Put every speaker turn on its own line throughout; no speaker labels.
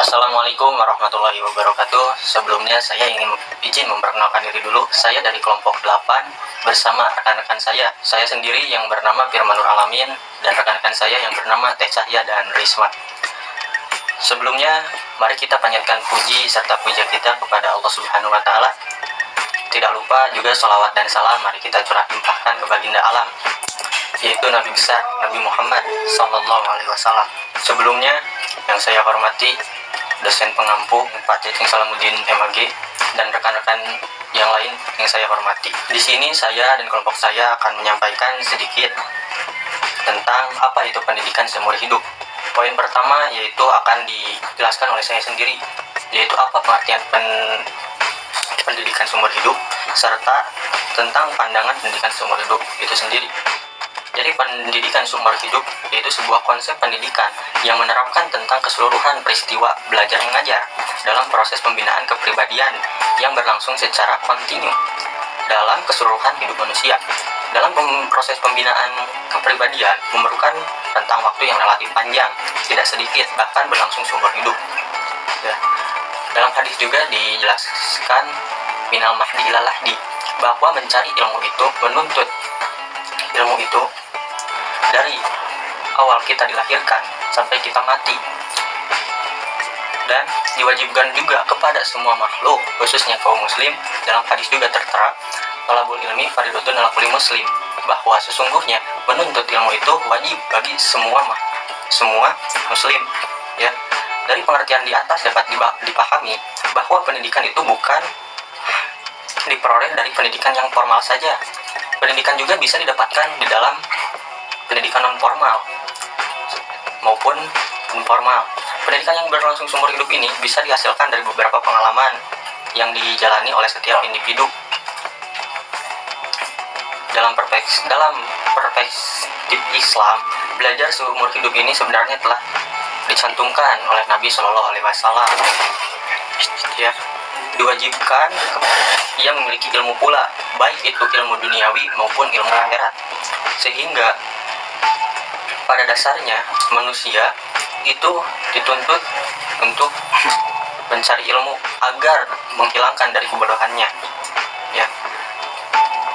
Assalamualaikum warahmatullahi wabarakatuh. Sebelumnya saya ingin izin memperkenalkan diri dulu. Saya dari kelompok 8 bersama rekan-rekan saya. Saya sendiri yang bernama Firmanur Alamin dan rekan-rekan saya yang bernama Teh Cahya dan Risma. Sebelumnya, mari kita panjatkan puji serta puja kita kepada Allah Subhanahu wa Ta'ala. Tidak lupa juga salawat dan salam mari kita curah limpahkan ke baginda alam, yaitu Nabi besar Nabi Muhammad Sallallahu Alaihi Wasallam. Sebelumnya, yang saya hormati dosen pengampu Pak Cecing Salamuddin MAG dan rekan-rekan yang lain yang saya hormati. Di sini saya dan kelompok saya akan menyampaikan sedikit tentang apa itu pendidikan seumur hidup. Poin pertama yaitu akan dijelaskan oleh saya sendiri, yaitu apa pengertian pendidikan seumur hidup serta tentang pandangan pendidikan seumur hidup itu sendiri. Jadi pendidikan seumur hidup yaitu sebuah konsep pendidikan yang menerapkan tentang keseluruhan peristiwa belajar mengajar dalam proses pembinaan kepribadian yang berlangsung secara kontinu dalam keseluruhan hidup manusia. Dalam proses pembinaan kepribadian memerlukan rentang waktu yang relatif panjang, tidak sedikit, bahkan berlangsung seumur hidup. Ya. Dalam hadis juga dijelaskan minal mahdi ilal lahdi, bahwa mencari ilmu itu, menuntut ilmu itu dari awal kita dilahirkan sampai kita mati, dan diwajibkan juga kepada semua makhluk, khususnya kaum muslim. Dalam hadis juga tertera talabul ilmi fardhun 'ala kulli muslim, bahwa sesungguhnya menuntut ilmu itu wajib bagi semua muslim. Ya, dari pengertian di atas dapat dipahami bahwa pendidikan itu bukan diperoleh dari pendidikan yang formal saja. Pendidikan juga bisa didapatkan di dalam pendidikan non formal maupun informal. Pendidikan yang berlangsung seumur hidup ini bisa dihasilkan dari beberapa pengalaman yang dijalani oleh setiap individu. Dalam perspektif Islam, belajar seumur hidup ini sebenarnya telah dicantumkan oleh Nabi Shallallahu Alaihi Wasallam. Ya, diwajibkan ia memiliki ilmu pula, baik itu ilmu duniawi maupun ilmu akhirat. Sehingga pada dasarnya manusia itu dituntut untuk mencari ilmu agar menghilangkan dari kebodohannya. Ya,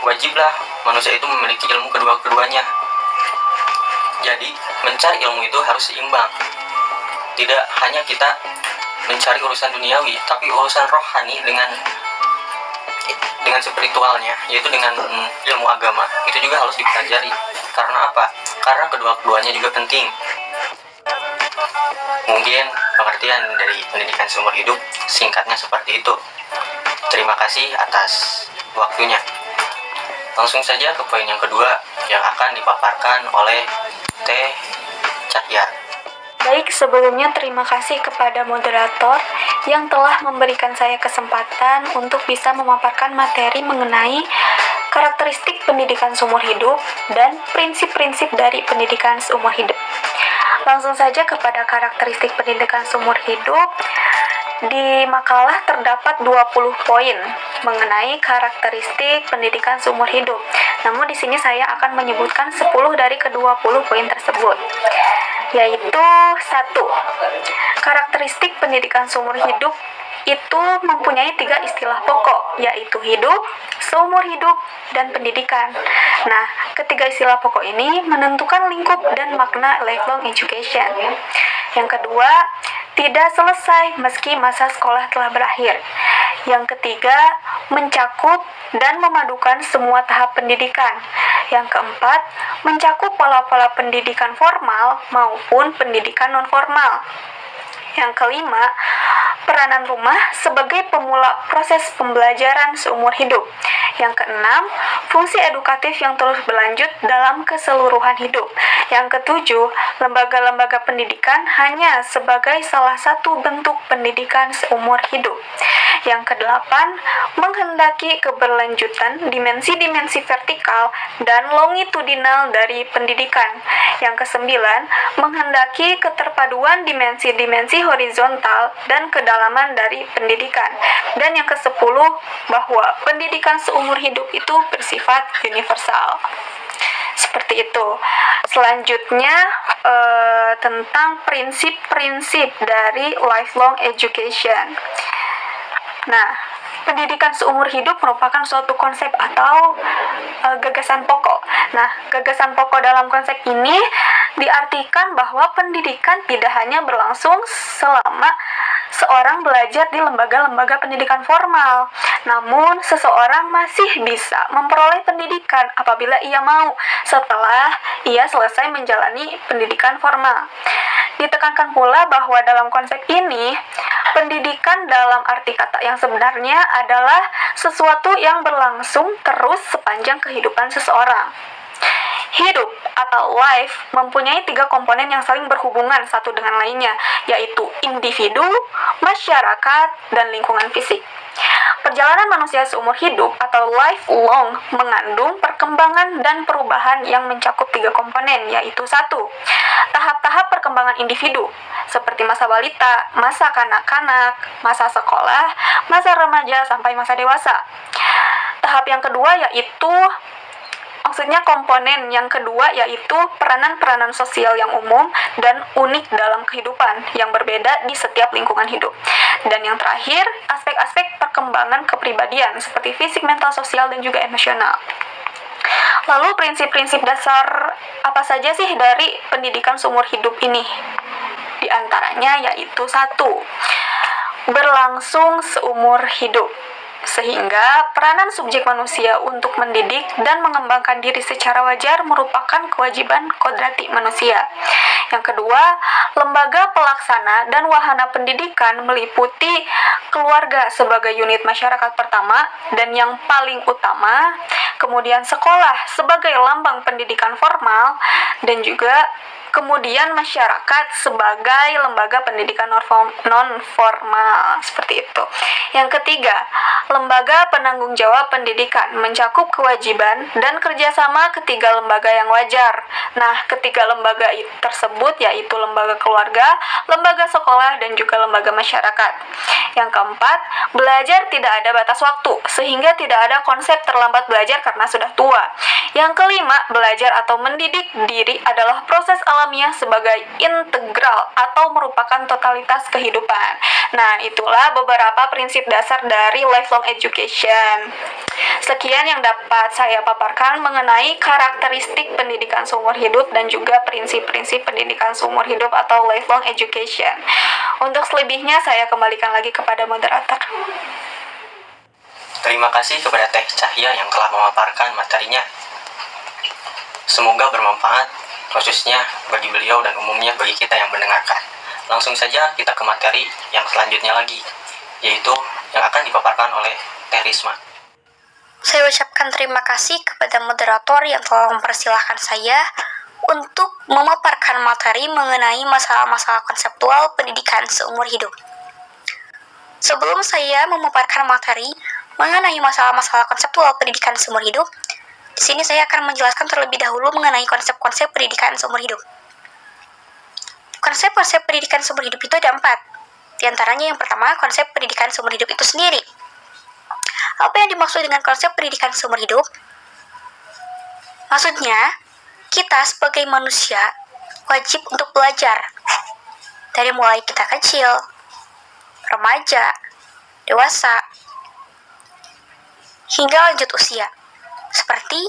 wajiblah manusia itu memiliki ilmu kedua-keduanya. Jadi mencari ilmu itu harus seimbang. Tidak hanya kita mencari urusan duniawi, tapi urusan rohani dengan spiritualnya, yaitu dengan ilmu agama, itu juga harus dipelajari. Karena apa? Karena kedua-keduanya juga penting. Mungkin pengertian dari pendidikan seumur hidup singkatnya seperti itu. Terima kasih atas waktunya. Langsung saja ke poin yang kedua yang akan dipaparkan oleh Teh Cahya.
Baik, sebelumnya terima kasih kepada moderator yang telah memberikan saya kesempatan untuk bisa memaparkan materi mengenai karakteristik pendidikan seumur hidup dan prinsip-prinsip dari pendidikan seumur hidup. Langsung saja kepada karakteristik pendidikan seumur hidup. Di makalah terdapat 20 poin mengenai karakteristik pendidikan seumur hidup. Namun di sini saya akan menyebutkan 10 dari ke-20 poin tersebut. Yaitu 1. Karakteristik pendidikan seumur hidup itu mempunyai 3 istilah pokok, yaitu hidup, seumur hidup, dan pendidikan. Nah, ketiga istilah pokok ini menentukan lingkup dan makna lifelong education. Yang kedua, tidak selesai meski masa sekolah telah berakhir. Yang ketiga, mencakup dan memadukan semua tahap pendidikan. Yang keempat, mencakup pola-pola pendidikan formal maupun pendidikan non-formal. Yang kelima, peranan rumah sebagai pemula proses pembelajaran seumur hidup. Yang keenam, fungsi edukatif yang terus berlanjut dalam keseluruhan hidup. Yang ketujuh, lembaga-lembaga pendidikan hanya sebagai salah satu bentuk pendidikan seumur hidup. Yang kedelapan, menghendaki keberlanjutan dimensi-dimensi vertikal dan longitudinal dari pendidikan. Yang kesembilan, menghendaki keterpaduan dimensi-dimensi horizontal dan kedalaman dari pendidikan. Dan yang kesepuluh, bahwa pendidikan seumur hidup itu bersifat universal. Seperti itu. Selanjutnya tentang prinsip-prinsip dari lifelong education. Nah, pendidikan seumur hidup merupakan suatu konsep atau gagasan pokok. Nah, gagasan pokok dalam konsep ini diartikan bahwa pendidikan tidak hanya berlangsung selama seorang belajar di lembaga-lembaga pendidikan formal, namun seseorang masih bisa memperoleh pendidikan apabila ia mau setelah ia selesai menjalani pendidikan formal. Ditekankan pula bahwa dalam konsep ini, pendidikan dalam arti kata yang sebenarnya adalah sesuatu yang berlangsung terus sepanjang kehidupan seseorang. Hidup atau life mempunyai 3 komponen yang saling berhubungan satu dengan lainnya, yaitu individu, masyarakat, dan lingkungan fisik. Perjalanan manusia seumur hidup atau lifelong mengandung perkembangan dan perubahan yang mencakup 3 komponen, yaitu 1. Tahap-tahap perkembangan individu, seperti masa balita, masa kanak-kanak, masa sekolah, masa remaja, sampai masa dewasa. Tahap yang kedua komponen yang kedua yaitu peranan-peranan sosial yang umum dan unik dalam kehidupan yang berbeda di setiap lingkungan hidup. Dan yang terakhir, aspek-aspek perkembangan kepribadian seperti fisik, mental, sosial, dan juga emosional. Lalu prinsip-prinsip dasar apa saja sih dari pendidikan seumur hidup ini? Di antaranya yaitu 1. Berlangsung seumur hidup. Sehingga peranan subjek manusia untuk mendidik dan mengembangkan diri secara wajar merupakan kewajiban kodrati manusia. Yang kedua, lembaga pelaksana dan wahana pendidikan meliputi keluarga sebagai unit masyarakat pertama dan yang paling utama, kemudian sekolah sebagai lambang pendidikan formal, dan juga kemudian masyarakat sebagai lembaga pendidikan non-formal, seperti itu. Yang ketiga, lembaga penanggung jawab pendidikan mencakup kewajiban dan kerjasama ketiga lembaga yang wajar. Nah, ketiga lembaga tersebut yaitu lembaga keluarga, lembaga sekolah, dan juga lembaga masyarakat. Yang keempat, belajar tidak ada batas waktu, sehingga tidak ada konsep terlambat belajar karena sudah tua. Yang kelima, belajar atau mendidik diri adalah proses alamiah sebagai integral atau merupakan totalitas kehidupan. Nah, itulah beberapa prinsip dasar dari lifelong education. Sekian yang dapat saya paparkan mengenai karakteristik pendidikan seumur hidup dan juga prinsip-prinsip pendidikan seumur hidup atau lifelong education. Untuk selebihnya saya kembalikan lagi kepada moderator.
Terima kasih kepada Teh Cahya yang telah memaparkan materinya. Semoga bermanfaat, khususnya bagi beliau dan umumnya bagi kita yang mendengarkan. Langsung saja kita ke materi yang selanjutnya lagi, yaitu yang akan dipaparkan oleh Teh Risma.
Saya ucapkan terima kasih kepada moderator yang telah mempersilahkan saya untuk memaparkan materi mengenai masalah-masalah konseptual pendidikan seumur hidup. Sebelum saya memaparkan materi mengenai masalah-masalah konseptual pendidikan seumur hidup, di sini saya akan menjelaskan terlebih dahulu mengenai konsep-konsep pendidikan seumur hidup. Konsep-konsep pendidikan seumur hidup itu ada 4. Di antaranya yang pertama, konsep pendidikan seumur hidup itu sendiri. Apa yang dimaksud dengan konsep pendidikan seumur hidup? Maksudnya, kita sebagai manusia wajib untuk belajar. Dari mulai kita kecil, remaja, dewasa, hingga lanjut usia. Seperti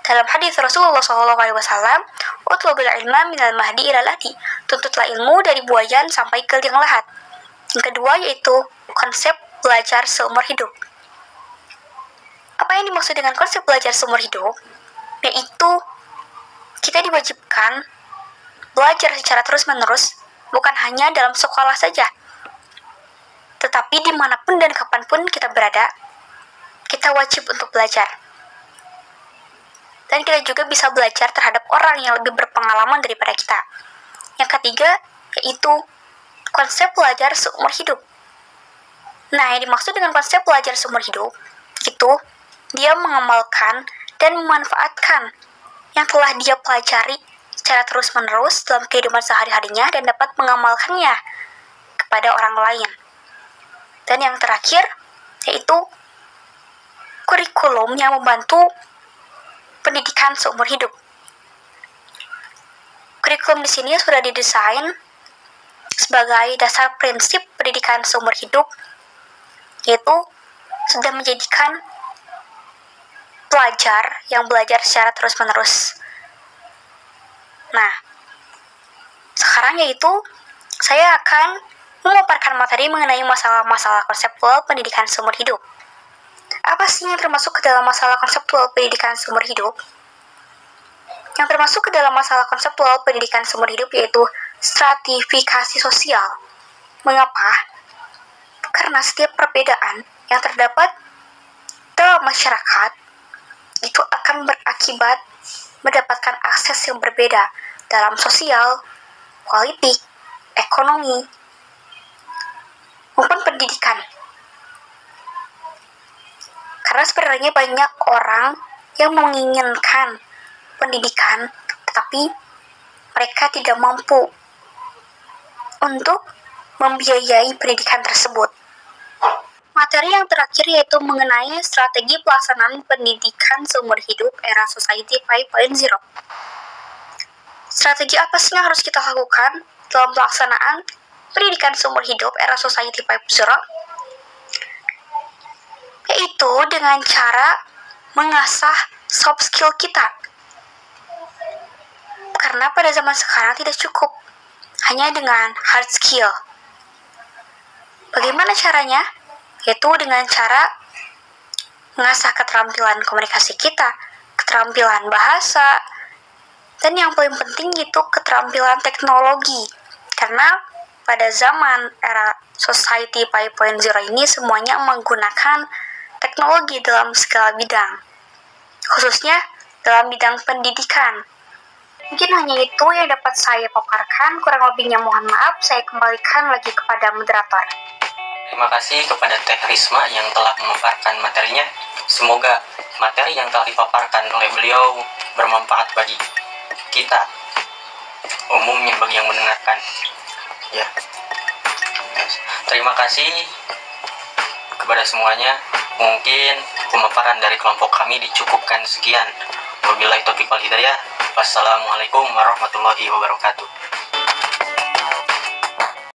dalam hadis Rasulullah SAW, "Utlubul ilma minal mahdi ilal lahdi." Tuntutlah ilmu dari buayan sampai ke liang lahat. Yang kedua yaitu konsep belajar seumur hidup. Apa yang dimaksud dengan konsep belajar seumur hidup? Yaitu kita diwajibkan belajar secara terus-menerus, bukan hanya dalam sekolah saja, tetapi dimanapun dan kapanpun kita berada, kita wajib untuk belajar. Dan kita juga bisa belajar terhadap orang yang lebih berpengalaman daripada kita. Yang ketiga, yaitu konsep belajar seumur hidup. Nah, yang dimaksud dengan konsep belajar seumur hidup, itu dia mengamalkan dan memanfaatkan yang telah dia pelajari secara terus-menerus dalam kehidupan sehari-harinya dan dapat mengamalkannya kepada orang lain. Dan yang terakhir, yaitu kurikulum yang membantu pendidikan seumur hidup. Kurikulum di sini sudah didesain sebagai dasar prinsip pendidikan seumur hidup, yaitu sudah menjadikan pelajar yang belajar secara terus-menerus. Nah, sekarang yaitu saya akan memaparkan materi mengenai masalah-masalah konseptual pendidikan seumur hidup. Apa sih yang termasuk ke dalam masalah konseptual pendidikan seumur hidup? Yang termasuk ke dalam masalah konseptual pendidikan seumur hidup yaitu stratifikasi sosial. Mengapa? Karena setiap perbedaan yang terdapat dalam masyarakat itu akan berakibat mendapatkan akses yang berbeda dalam sosial, politik, ekonomi, maupun pendidikan. Karena sebenarnya banyak orang yang menginginkan pendidikan, tetapi mereka tidak mampu untuk membiayai pendidikan tersebut. Materi yang terakhir yaitu mengenai strategi pelaksanaan pendidikan seumur hidup era Society 5.0. Strategi apa sih yang harus kita lakukan dalam pelaksanaan pendidikan seumur hidup era Society 5.0? Yaitu dengan cara mengasah soft skill kita. Karena pada zaman sekarang tidak cukup hanya dengan hard skill. Bagaimana caranya? Yaitu dengan cara mengasah keterampilan komunikasi kita, keterampilan bahasa, dan yang paling penting itu keterampilan teknologi. Karena pada zaman era Society 5.0 ini semuanya menggunakan teknologi dalam segala bidang, khususnya dalam bidang pendidikan. Mungkin hanya itu yang dapat saya paparkan, kurang lebihnya mohon maaf, saya kembalikan lagi kepada moderator.
Terima kasih kepada Teh Risma yang telah memaparkan materinya. Semoga materi yang telah dipaparkan oleh beliau bermanfaat bagi kita, umumnya bagi yang mendengarkan. Ya. Terima kasih kepada semuanya. Mungkin pemaparan dari kelompok kami dicukupkan sekian. Wabillahi taufiq wal hidayah. Wassalamualaikum warahmatullahi wabarakatuh.